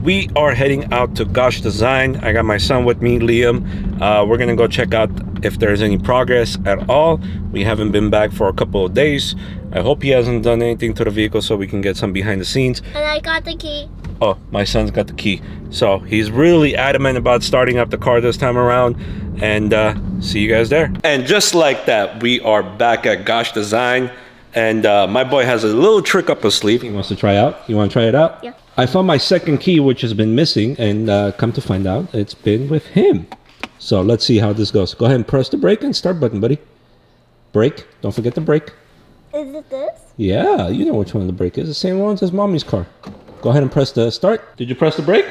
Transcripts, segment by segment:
We are heading out to Gosh Design. I got my son with me, Liam. We're gonna go check out if there's any progress at all. We haven't been back for a couple of days. I hope he hasn't done anything to the vehicle so we can get some behind the scenes. And I got the key. Oh, my son's got the key. So he's really adamant about starting up the car this time around. And see you guys there. And just like that, we are back at Gosh Design. And my boy has a little trick up his sleeve he wants to try out. You want to try it out? Yeah. I found my second key, which has been missing, and come to find out, it's been with him. So let's see how this goes. Go ahead and press the brake and start button, buddy. Brake. Don't forget the brake. Is it this? Yeah, you know which one the brake is. The same one as mommy's car. Go ahead and press the start. Did you press the brake?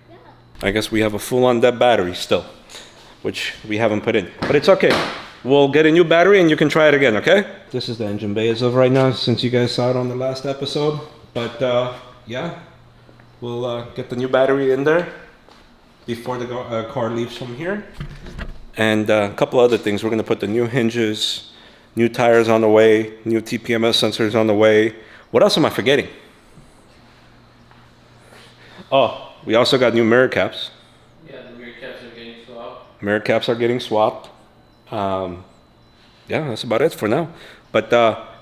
Yeah. I guess we have a full-on dead battery still, which we haven't put in. But it's okay. We'll get a new battery and you can try it again, okay? This is the engine bay as of right now, since you guys saw it on the last episode. But yeah, we'll get the new battery in there before the car leaves from here. And a couple other things. We're gonna put the new hinges, new tires on the way, new TPMS sensors on the way. What else am I forgetting? Oh, we also got new mirror caps. Yeah, the mirror caps are getting swapped. Mirror caps are getting swapped. Yeah, that's about it for now. But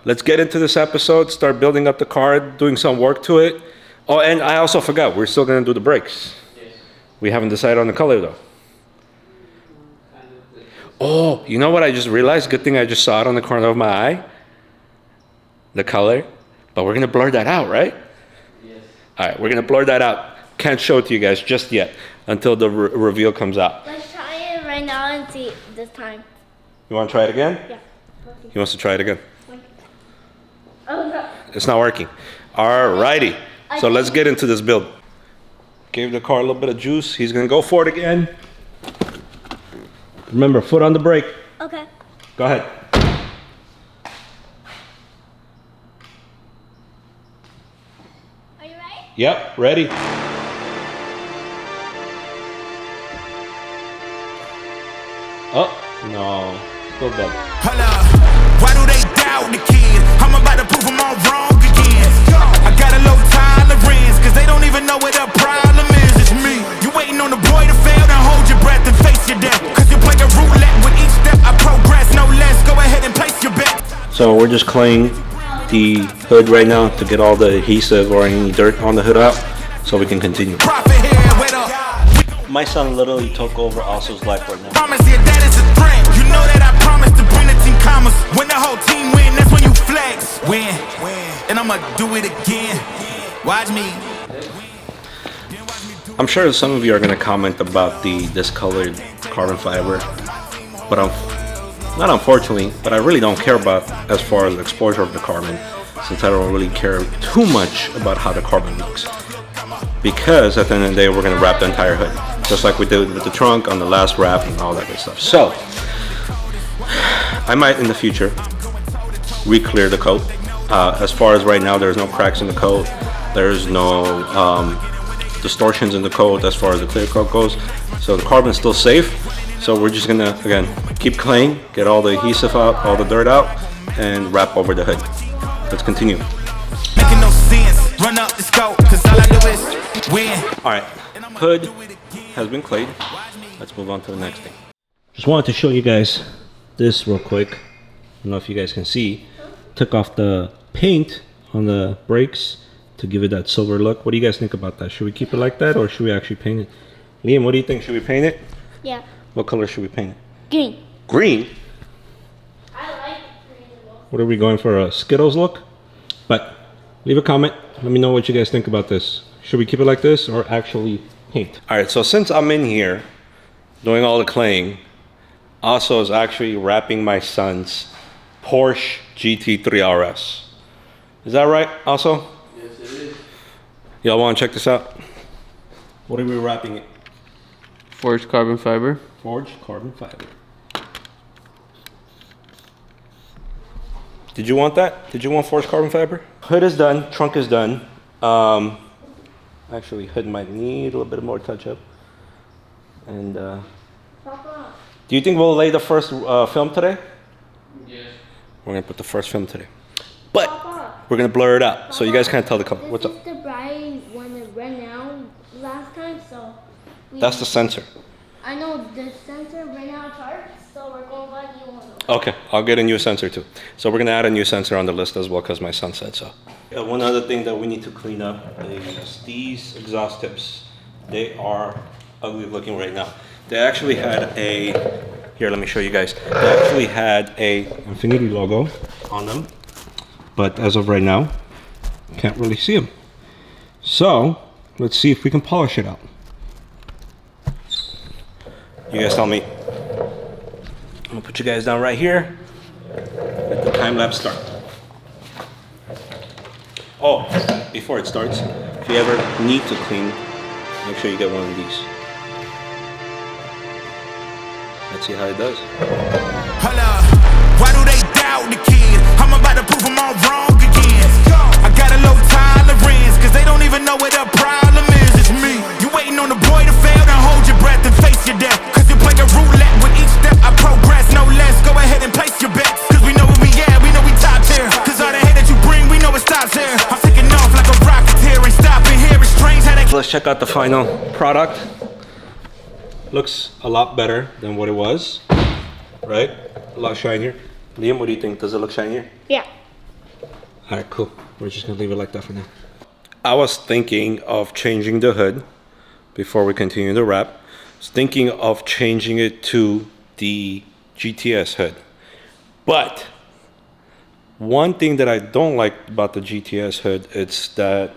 let's get into this episode, start building up the car, doing some work to it. Oh, and I also forgot, we're still gonna do the brakes. Yes. We haven't decided on the color though. Oh, you know what I just realized? Good thing I just saw it on the corner of my eye. The color. But we're gonna blur that out, right? Yes. All right, we're gonna blur that out. Can't show it to you guys just yet until the reveal comes out. Let's try it right now and see this time. You wanna try it again? Yeah. He wants to try it again. Oh no. It's not working. Alrighty. So let's get into this build. Gave the car a little bit of juice. He's gonna go for it again. Remember, foot on the brake. Okay. Go ahead. Are you ready? Yep, ready. Oh, no. Still dead. Hello, why do they doubt the kid? I'm about to prove them all wrong again. I got a low tolerance, cause they don't even know what the problem is. It's me. You waiting on the boy to fail, then hold your breath and face your death. Cause you play a roulette with each step I progress, no less. Go ahead and place your bet. So we're just cleaning the hood right now to get all the adhesive or any dirt on the hood out so we can continue. Profit here with a My son literally took over Also's life right now. promise here, that is a threat. You know that I promise to bring the team commas. When the whole team win, that's when you flex. Win, and I'ma do it again. Watch me. I'm sure some of you are going to comment about the discolored carbon fiber, but not unfortunately, but I really don't care about as far as the exposure of the carbon, since I don't really care too much about how the carbon looks. Because at the end of the day, we're going to wrap the entire hood, just like we did with the trunk on the last wrap and all that good stuff. So I might in the future re-clear the coat. As far as right now, there's no cracks in the coat. There's no distortions in the coat as far as the clear coat goes. So the carbon's still safe. So we're just gonna, again, keep cleaning, get all the adhesive out, all the dirt out, and wrap over the hood. Let's continue. Making no sense. Run up the scope, cause all I do is win. All right, hood has been cleaned. Let's move on to the next thing. Just wanted to show you guys this real quick. I don't know if you guys can see. Took off the paint on the brakes to give it that silver look. What do you guys think about that? Should we keep it like that or should we actually paint it? Liam, what do you think? Should we paint it? Yeah. What color should we paint it? Green. Green? I like green look. What are we going for, a Skittles look? But leave a comment. Let me know what you guys think about this. Should we keep it like this or actually paint? All right, so since I'm in here doing all the cleaning, also is actually wrapping my son's Porsche GT3 RS. Is that right, also? Yes, it is. Y'all want to check this out? What are we wrapping it? Forged carbon fiber. Forged carbon fiber. Did you want that? Did you want forged carbon fiber? Hood is done, trunk is done. Actually, hood might need a little bit more touch up. And do you think we'll lay the first film today? Yes. We're gonna put the first film today. But we're gonna blur it out so you guys can't tell the color. What's up? The bride when it ran out last last time, so. That's the sensor. I know the sensor ran out of charge, so we're going to buy a new one. Okay, I'll get a new sensor too. So we're gonna add a new sensor on the list as well because my son said so. One other thing that we need to clean up is these exhaust tips. They are ugly looking right now. They actually had a, here let me show you guys. They actually had a Infinity logo on them, but as of right now, can't really see them. So let's see if we can polish it out. You guys tell me. I'm gonna put you guys down right here. Let the time lapse start. Oh, before it starts, if you ever need to clean, make sure you get one of these. Let's see how it does. Holla, why do they doubt the kid? I'm about to prove them all wrong again. I got a low tolerance, cause they don't even know what the problem is. It's me. You waiting on the boy to fail, then hold your breath and face your death. Cause you play a roulette with each step I progress, no less. Go ahead and place your bets, cause we know where we at, we know we top tier. Cause all the hate that you bring, we know it stops here. I'm taking off like a rocketeer, ain't stopping here. It's strange how they Let's check out the final product. Looks a lot better than what it was, right? A lot shinier. Liam, what do you think? Does it look shinier? Yeah. All right, cool. We're just gonna leave it like that for now. I was thinking of changing the hood before we continue the wrap. I was thinking of changing it to the GTS hood. But one thing that I don't like about the GTS hood is that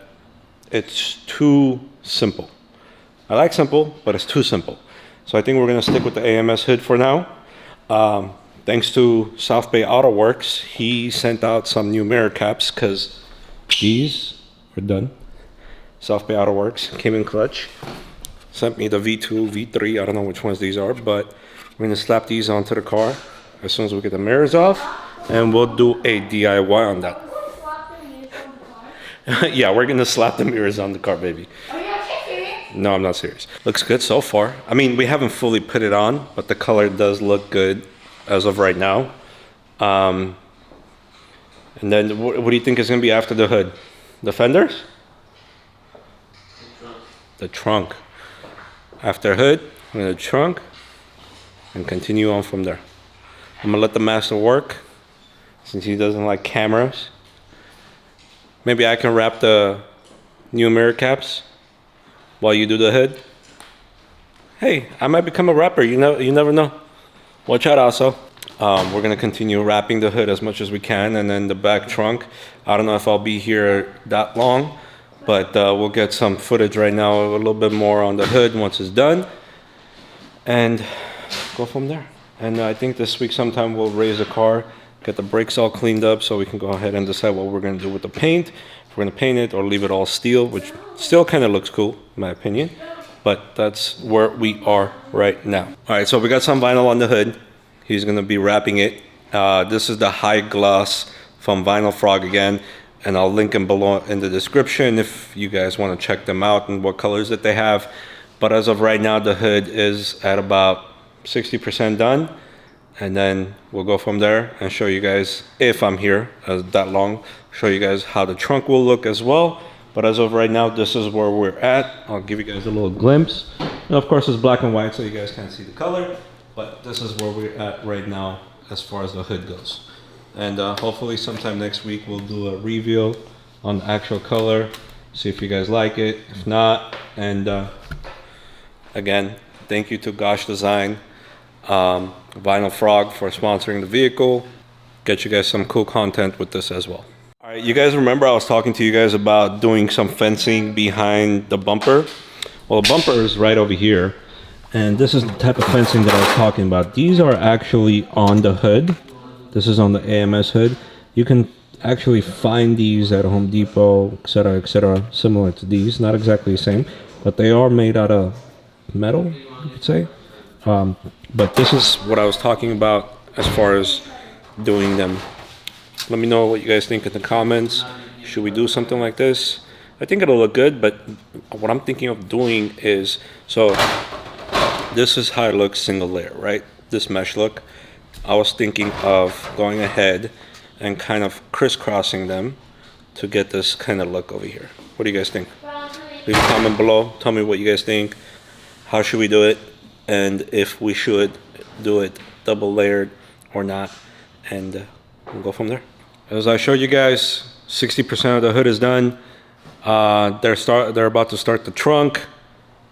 it's too simple. I like simple, but it's too simple. So I think we're gonna stick with the AMS hood for now. Thanks to South Bay Auto Works, he sent out some new mirror caps because these are done. South Bay Auto Works came in clutch. Sent me the V2, V3, I don't know which ones these are, but we're gonna slap these onto the car as soon as we get the mirrors off, and we'll do a DIY on that. Yeah, we're gonna slap the mirrors on the car, baby. Are you actually serious? No, I'm not serious. Looks good so far. I mean, we haven't fully put it on, but the color does look good as of right now. And then what do you think is gonna be after the hood? The fenders? The trunk. After hood, I'm gonna trunk and continue on from there. I'm gonna let the master work since he doesn't like cameras. Maybe I can wrap the new mirror caps while you do the hood. Hey, I might become a rapper. You never know. Watch out also. We're gonna continue wrapping the hood as much as we can, and then the back trunk. I don't know if I'll be here that long, but we'll get some footage right now, a little bit more on the hood once it's done, and go from there. And I think this week sometime we'll raise the car, get the brakes all cleaned up so we can go ahead and decide what we're gonna do with the paint. If we're gonna paint it or leave it all steel, which still kind of looks cool in my opinion, but that's where we are right now. All right, so we got some vinyl on the hood. He's gonna be wrapping it. This is the high gloss from vinylfrog again, and I'll link them below in the description if you guys wanna check them out and what colors that they have. But as of right now, the hood is at about 60% done, and then we'll go from there and show you guys, if I'm here that long, show you guys how the trunk will look as well. But as of right now, this is where we're at. I'll give you guys a little glimpse. And of course, it's black and white, so you guys can't see the color, but this is where we're at right now as far as the hood goes. And hopefully sometime next week, we'll do a review on the actual color, see if you guys like it. If not, and again, thank you to Gosh Design, vinylfrog for sponsoring the vehicle. Get you guys some cool content with this as well. All right, you guys remember I was talking to you guys about doing some fencing behind the bumper? Well, the bumper is right over here, and this is the type of fencing that I was talking about. These are actually on the hood. This is on the AMS hood. You can actually find these at Home Depot, etc., similar to these. Not exactly the same, but they are made out of metal, you could say. But this is what I was talking about as far as doing them. Let me know what you guys think in the comments. Should we do something like this? I think it'll look good, but what I'm thinking of doing is, so this is how it looks single layer, right? This mesh look. I was thinking of going ahead and kind of crisscrossing them to get this kind of look over here. What do you guys think? Leave a comment below. Tell me what you guys think. How should we do it? And if we should do it double layered or not. And we'll go from there. As I showed you guys, 60% of the hood is done. They're about to start the trunk.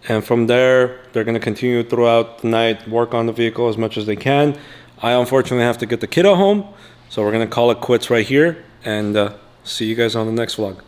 And from there, they're going to continue throughout the night, work on the vehicle as much as they can. I unfortunately have to get the kiddo home. So we're going to call it quits right here. And see you guys on the next vlog.